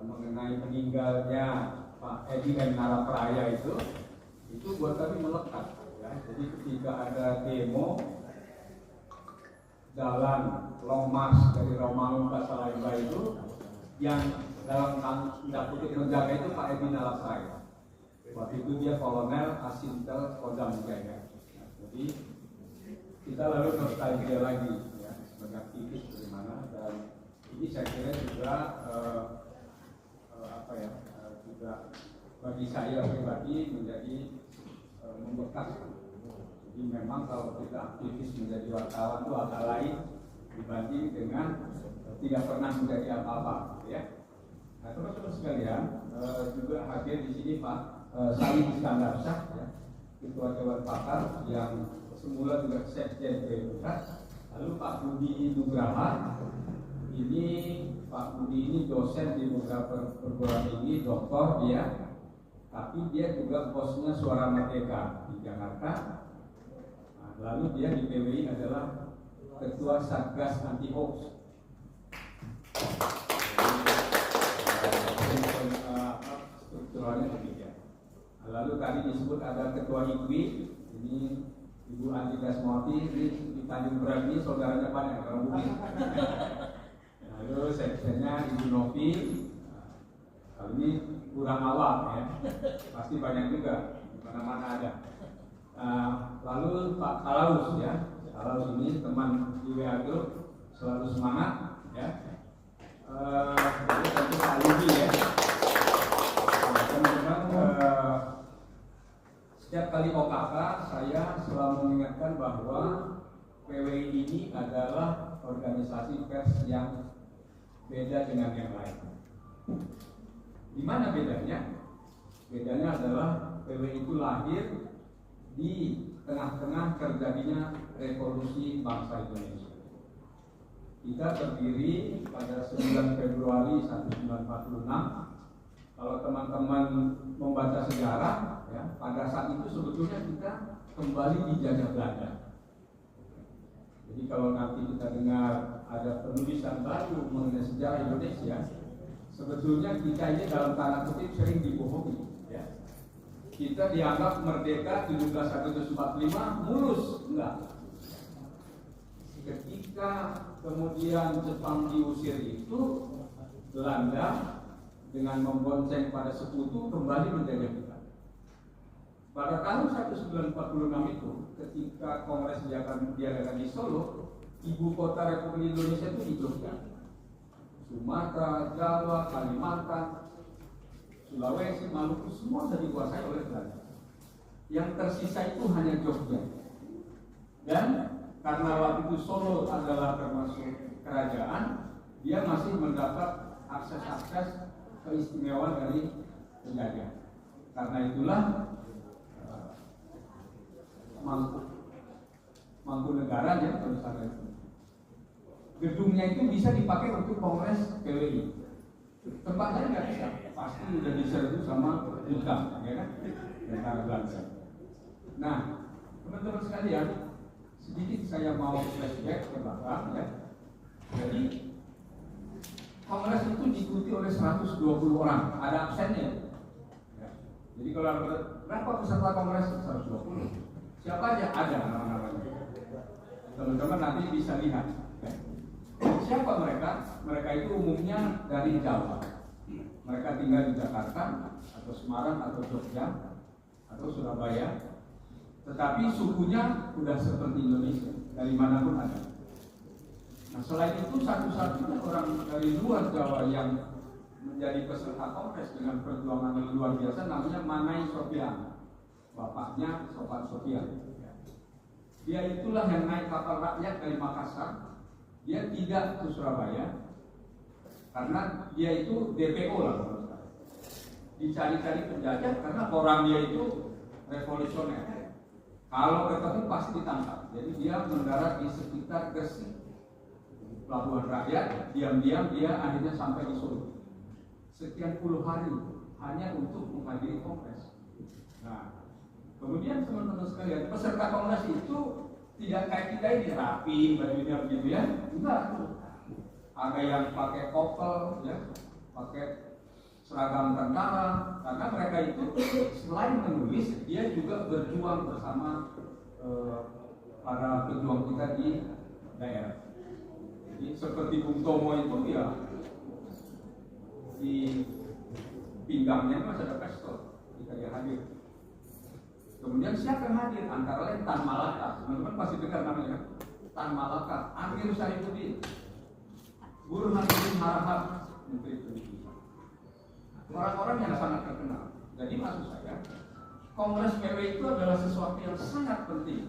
mengenai meninggalnya Pak Edi dan Narapraya itu buat kami melekat. Ya. Jadi ketika ada demo jalan Long March dari Romangun ke Salaiba itu, yang dalam tanda kutip menjaga itu Pak Edi Narapraya. Waktu itu dia kolonel Asintel Kodam Jaya. Nah, jadi kita lalu nostalgia lagi ya, sebagai aktivis bagaimana, dan ini saya kira juga juga bagi saya pribadi menjadi membekas. Jadi memang kalau kita aktivis menjadi wartawan itu agak lain dibanding dengan tidak pernah menjadi apa-apa, ya. Nah, teman-teman sekalian, juga hadir di sini Pak Salim Iskandar Shah, ya, Ketua Dewan Pakar yang semula juga Sekjen Pusat. Lalu Pak Budi Nugraha, ini Pak Budi ini dosen di beberapa perguruan tinggi, doktor dia, tapi dia juga bosnya Suara Merdeka di Jakarta. Nah, lalu dia di PWI adalah Ketua Satgas Anti Hoax. Strukturalnya demikian. Lalu tadi disebut ada Ketua IKWI, ini Ibu Andi Dasmawati, ini di Tanjung Priok ini saudaranya banyak orang Bugis. Lalu sekjennya Ibu Novi, kali ini kurang awam ya, pasti banyak juga, di mana-mana ada. Lalu Pak Kalaus ya, Kalaus ini teman di WA Group, selalu semangat ya. Lalu tentu Pak Ludi ya. Teman-teman, setiap kali OKK saya selalu mengingatkan bahwa PWI ini adalah organisasi pers yang beda dengan yang lain. Di mana bedanya? Bedanya adalah PWI itu lahir di tengah-tengah terjadinya revolusi bangsa Indonesia. Kita terdiri pada 9 Februari 1946. Kalau teman-teman membaca sejarah, ya, pada saat itu sebetulnya kita kembali dijajah Belanda. Jadi kalau nanti kita dengar ada penulisan baru mengenai sejarah Indonesia, sebetulnya kita ini dalam tanda kutip sering dibohongi. Ya. Kita dianggap merdeka 17 Agustus 45 mulus, enggak. Ketika kemudian Jepang diusir itu, Belanda dengan membonceng pada sekutu kembali menjajah kita. Pada tahun 1946 itu, ketika Kongres diadakan di Solo, ibu kota Republik Indonesia itu di Jogja. Sumatera, Jawa, Kalimantan, Sulawesi, Maluku semua sudah dikuasai oleh Belanda. Yang tersisa itu hanya Jogja. Dan karena waktu itu Solo adalah termasuk kerajaan, dia masih mendapat akses-akses keistimewaan dari penjajah. Karena itulah Mangkunegara ya, gedungnya itu bisa dipakai untuk Kongres PWI. Tempat lain nggak bisa, pasti udah diserbu sama Duka, ya kan? Negara Belanda. Nah, teman-teman sekalian, sedikit saya mau flashback ke belakang ya. Jadi Kongres itu diikuti oleh 120 orang, ada absennya. Ya. Jadi kalau berapa peserta Kongres? 120. Siapa aja? Ada nama-namanya. Teman-teman nanti bisa lihat. Ya. Siapa mereka? Mereka itu umumnya dari Jawa. Mereka tinggal di Jakarta, atau Semarang, atau Jogja, atau Surabaya. Tetapi sukunya sudah seperti Indonesia, dari manapun ada. Nah, selain itu satu-satunya orang dari luar Jawa yang menjadi peserta Kongres dengan perjuangan yang luar biasa namanya Manai Sofian. Bapaknya Sopan Sofian. Dia itulah yang naik kapal rakyat dari Makassar. Dia tidak ke Surabaya karena dia itu DPO lah. Dicari-cari penjajah karena orang dia itu revolusioner. Kalau ketemu pasti ditangkap. Jadi dia mendarat di sekitar Gresik, pelabuhan rakyat. Diam-diam dia akhirnya sampai di Solo. Sekian puluh hari hanya untuk menghadiri Kongres. Nah, kemudian teman-teman sekalian, peserta Kongres itu tidak kayak kita ini rapi, bajunya begitu ya. Enggak. Ada yang pakai koppel, ya, pakai seragam tentara, karena mereka itu selain menulis, dia juga berjuang bersama para pejuang kita di daerah. Jadi seperti Bung Tomo itu ya di pinggangnya masih ada pistol jika dia hadir. Kemudian siapa yang hadir? Antara lain Tan Malaka, teman-teman pasti dengar namanya. Tan Malaka, Amir Syarifuddin, Burhanuddin Harahap, Menteri Pendidikan. Orang-orang yang sangat terkenal. Jadi maksud saya, Kongres PW itu adalah sesuatu yang sangat penting.